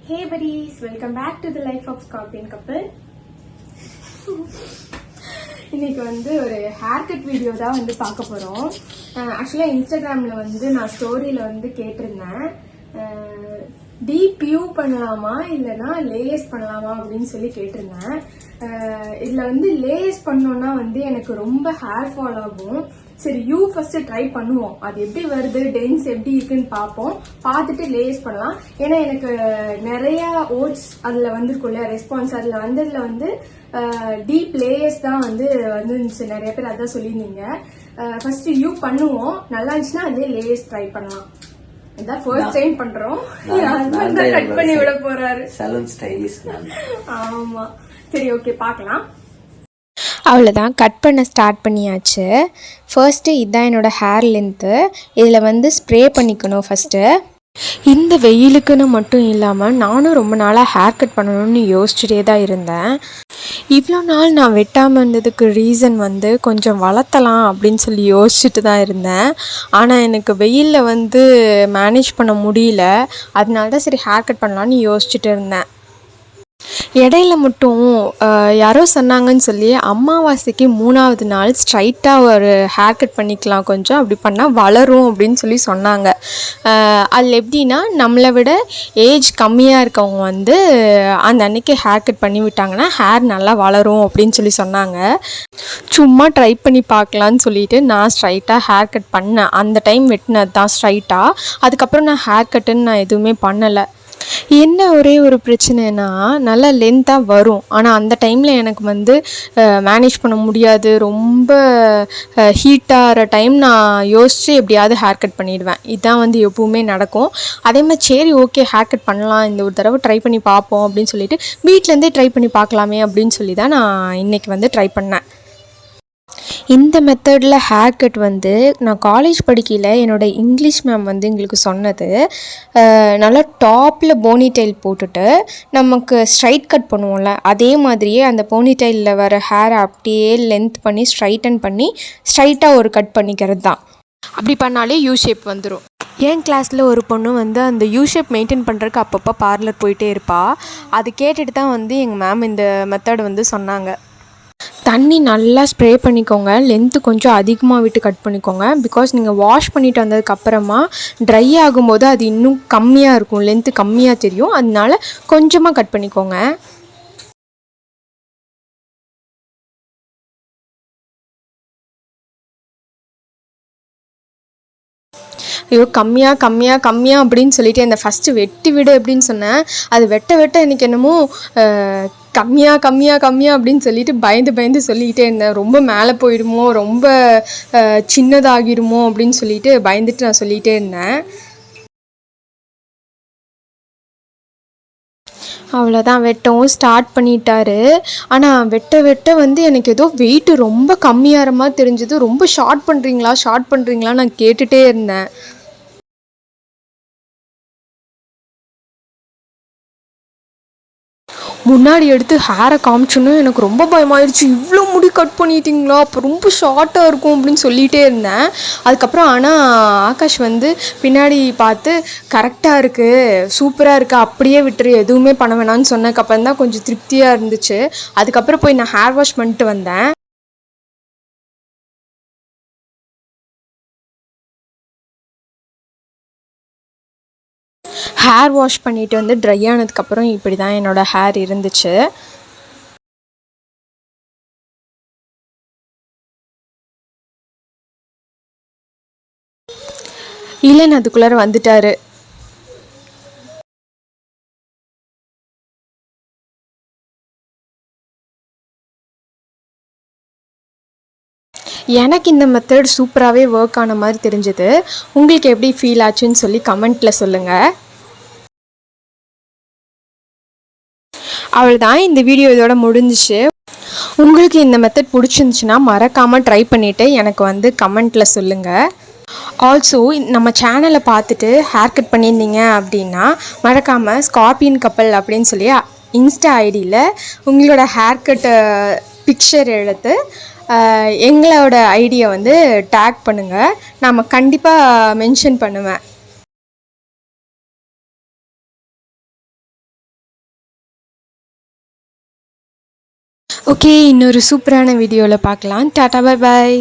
Hey buddies, welcome back to the life of Scorpion couple. இன்னைக்கு வந்து ஒரு hair cut video தான் வந்து பார்க்க போறோம். ஆக்சுவலா இன்ஸ்டாகிராம்ல வந்து நான் ஸ்டோரியில வந்து கேட்டிருந்தேன், டீப் யூ பண்ணலாமா இல்லைன்னா லேயர்ஸ் பண்ணலாமா அப்படின்னு சொல்லி கேட்டிருந்தேன். இதுல வந்து லேயர்ஸ் பண்ணோம்னா வந்து எனக்கு ரொம்ப ஹேர் ஃபால் ஆகும். சரி, யூ ஃபர்ஸ்ட் ட்ரை பண்ணுவோம், அது எப்படி வருது, டென்ஸ் எப்படி இருக்குன்னு பார்ப்போம், பார்த்துட்டு லேயர்ஸ் பண்ணலாம். ஏன்னா எனக்கு நிறைய ஓட்ஸ் அதுல வந்துருக்கும்ல ரெஸ்பான்ஸ், அதுல வந்ததுல வந்து டீப் லேயர்ஸ் தான் வந்து வந்துருந்துச்சு. நிறைய பேர் அதான் சொல்லியிருந்தீங்க. ஃபர்ஸ்ட் யூ பண்ணுவோம், நல்லா இருந்துச்சுன்னா அதே லேயர்ஸ் ட்ரை பண்ணலாம். இதான் ஃபர்ஸ்ட் டைம் பண்றோம். கட் பண்ணி விட போறாரு சலூன் ஸ்டைலிஸ்ட். ஆமா, சரி ஓகே பார்க்கலாம். அவ்வளோதான், கட் பண்ண ஸ்டார்ட் பண்ணியாச்சு. ஃபர்ஸ்ட்டு இதுதான் என்னோடய ஹேர் லென்த்து. இதில் வந்து ஸ்ப்ரே பண்ணிக்கணும் ஃபஸ்ட்டு. இந்த வெயிலுக்குன்னு மட்டும் இல்லாமல் நானும் ரொம்ப நாளாக ஹேர் கட் பண்ணணும்னு யோசிச்சுட்டே தான் இருந்தேன். இவ்வளோ நாள் நான் வெட்டாமல் இருந்ததுக்கு ரீசன் வந்து கொஞ்சம் வளர்த்தலாம் அப்படின்னு சொல்லி யோசிச்சுட்டு தான் இருந்தேன். ஆனால் எனக்கு வெயிலில் வந்து மேனேஜ் பண்ண முடியல. அதனால தான் சரி ஹேர் கட் பண்ணலான்னு யோசிச்சுட்டு இருந்தேன். இடையில மட்டும் யாரோ சொன்னாங்கன்னு சொல்லி அமாவாசைக்கு 3வது நாள் ஸ்ட்ரைட்டாக ஒரு ஹேர் கட் பண்ணிக்கலாம், கொஞ்சம் அப்படி பண்ணால் வளரும் அப்படின்னு சொல்லி சொன்னாங்க. அதில் எப்படின்னா, நம்மளை விட ஏஜ் கம்மியாக இருக்கவங்க வந்து அந்த அன்னைக்கு ஹேர் கட் பண்ணி விட்டாங்கன்னா ஹேர் நல்லா வளரும் அப்படின்னு சொல்லி சொன்னாங்க. சும்மா ட்ரை பண்ணி பார்க்கலான்னு சொல்லிட்டு நான் ஸ்ட்ரைட்டாக ஹேர் கட் பண்ணேன். அந்த டைம் வெட்டினது தான் ஸ்ட்ரைட்டாக. அதுக்கப்புறம் நான் ஹேர் கட்டுன்னு நான் எதுவுமே பண்ணலை. என்ன ஒரே ஒரு பிரச்சனைனா, நல்லா லென்த்தாக வரும், ஆனால் அந்த டைமில் எனக்கு வந்து மேனேஜ் பண்ண முடியாது. ரொம்ப ஹீட்டாகிற டைம் நான் யோசித்து எப்படியாவது ஹேர் கட் பண்ணிடுவேன். இதுதான் வந்து எப்பவுமே நடக்கும். அதே மாதிரி சரி ஓகே ஹேர் கட் பண்ணலாம், இந்த ஒரு தடவை ட்ரை பண்ணி பார்ப்போம் அப்படின்னு சொல்லிட்டு வீட்டிலேருந்தே ட்ரை பண்ணி பார்க்கலாமே அப்படின்னு சொல்லி தான் நான் இன்றைக்கி வந்து ட்ரை பண்ணேன். இந்த மெத்தடில் ஹேர் கட் வந்து நான் காலேஜ் படிக்கையில் என்னோடய இங்கிலீஷ் மேம் வந்து எங்களுக்கு சொன்னது. நல்லா டாப்பில் போனி டைல் போட்டுட்டு நமக்கு ஸ்ட்ரைட் கட் பண்ணுவோம்ல, அதே மாதிரியே அந்த போனி டைலில் வர ஹேரை அப்படியே லென்த் பண்ணி ஸ்ட்ரைட்டன் பண்ணி ஸ்ட்ரைட்டாக ஒரு கட் பண்ணிக்கிறது தான். அப்படி பண்ணாலே யூ ஷேப் வந்துடும். என் கிளாஸில் ஒரு பொண்ணு வந்து அந்த யூ ஷேப் மெயின்டைன் பண்ணுறதுக்கு அப்பப்போ பார்லர் போயிட்டே இருப்பாள். அது கேட்டுட்டு தான் வந்து எங்கள் மேம் இந்த மெத்தட் வந்து சொன்னாங்க. தண்ணி நல்லா ஸ்ப்ரே பண்ணிக்கோங்க, லென்த்து கொஞ்சம் அதிகமாக விட்டு கட் பண்ணிக்கோங்க. பிகாஸ் நீங்கள் வாஷ் பண்ணிட்டு வந்ததுக்கப்புறமா ட்ரை ஆகும்போது அது இன்னும் கம்மியாக இருக்கும், லென்த்து கம்மியாக தெரியும். அதனால கொஞ்சமாக கட் பண்ணிக்கோங்க. ஐயோ கம்மியாக அப்படின்னு சொல்லிட்டு அந்த ஃபஸ்ட்டு வெட்டி விடு அப்படின்னு சொன்னேன். அது வெட்ட எனக்கு என்னமோ கம்மியாக அப்படின்னு சொல்லிட்டு பயந்து சொல்லிக்கிட்டே இருந்தேன். ரொம்ப மேலே போயிடுமோ, ரொம்ப சின்னதாகிடுமோ அப்படின்னு சொல்லிட்டு பயந்துட்டு நான் சொல்லிகிட்டே இருந்தேன். அவ்வளோதான், வெட்டவும் ஸ்டார்ட் பண்ணிட்டாரு. ஆனால் வெட்ட வந்து எனக்கு ஏதோ வெயிட்டு ரொம்ப கம்மியாகிற மாதிரி தெரிஞ்சது. ரொம்ப ஷார்ட் பண்ணுறீங்களா நான் கேட்டுகிட்டே இருந்தேன். முன்னாடி எடுத்து ஹேரை காமிச்சோன்னு எனக்கு ரொம்ப பயமாயிடுச்சு. இவ்வளோ முடி கட் பண்ணிட்டீங்களா, அப்போ ரொம்ப ஷார்ட்டாக இருக்கும் அப்படின்னு சொல்லிகிட்டே இருந்தேன். அதுக்கப்புறம் ஆனால் ஆகாஷ் வந்து பின்னாடி பார்த்து கரெக்டாக இருக்குது, சூப்பராக இருக்குது, அப்படியே விட்டுரு, எதுவுமே பண்ண வேணாம்னு சொன்னதுக்கப்புறம் தான் கொஞ்சம் திருப்தியாக இருந்துச்சு. அதுக்கப்புறம் போய் நான் ஹேர் வாஷ் பண்ணிட்டு வந்தேன். ஹேர் வாஷ் பண்ணிவிட்டு வந்து ட்ரை ஆனதுக்கப்புறம் இப்படி தான் என்னோடய ஹேர் இருந்துச்சு. இல்லைன்னு அதுக்குள்ளார வந்துட்டாரு. எனக்கு இந்த மெத்தட் சூப்பராகவே ஒர்க் ஆன மாதிரி தெரிஞ்சது. உங்களுக்கு எப்படி ஃபீல் ஆச்சுன்னு சொல்லி கமெண்ட்டில் சொல்லுங்கள். அவ்வளோதான், இந்த வீடியோ இதோட முடிஞ்சிச்சு. உங்களுக்கு இந்த மெத்தட் பிடிச்சிருந்துச்சுன்னா மறக்காமல் ட்ரை பண்ணிவிட்டு எனக்கு வந்து கமெண்ட்டில் சொல்லுங்கள். ஆல்சோ நம்ம சேனலை பார்த்துட்டு ஹேர் கட் பண்ணியிருந்தீங்க அப்படின்னா மறக்காமல் ஸ்கார்பியன் கப்பல் அப்படின்னு சொல்லி இன்ஸ்டா ஐடியில் உங்களோட ஹேர் கட் பிக்சர் எடுத்து எங்களோட ஐடியை வந்து டேக் பண்ணுங்கள். நான் கண்டிப்பாக மென்ஷன் பண்ணுவேன். ஓகே, இன்னொரு சூப்பரான வீடியோவில் பார்க்கலாம். Tata, bye bye.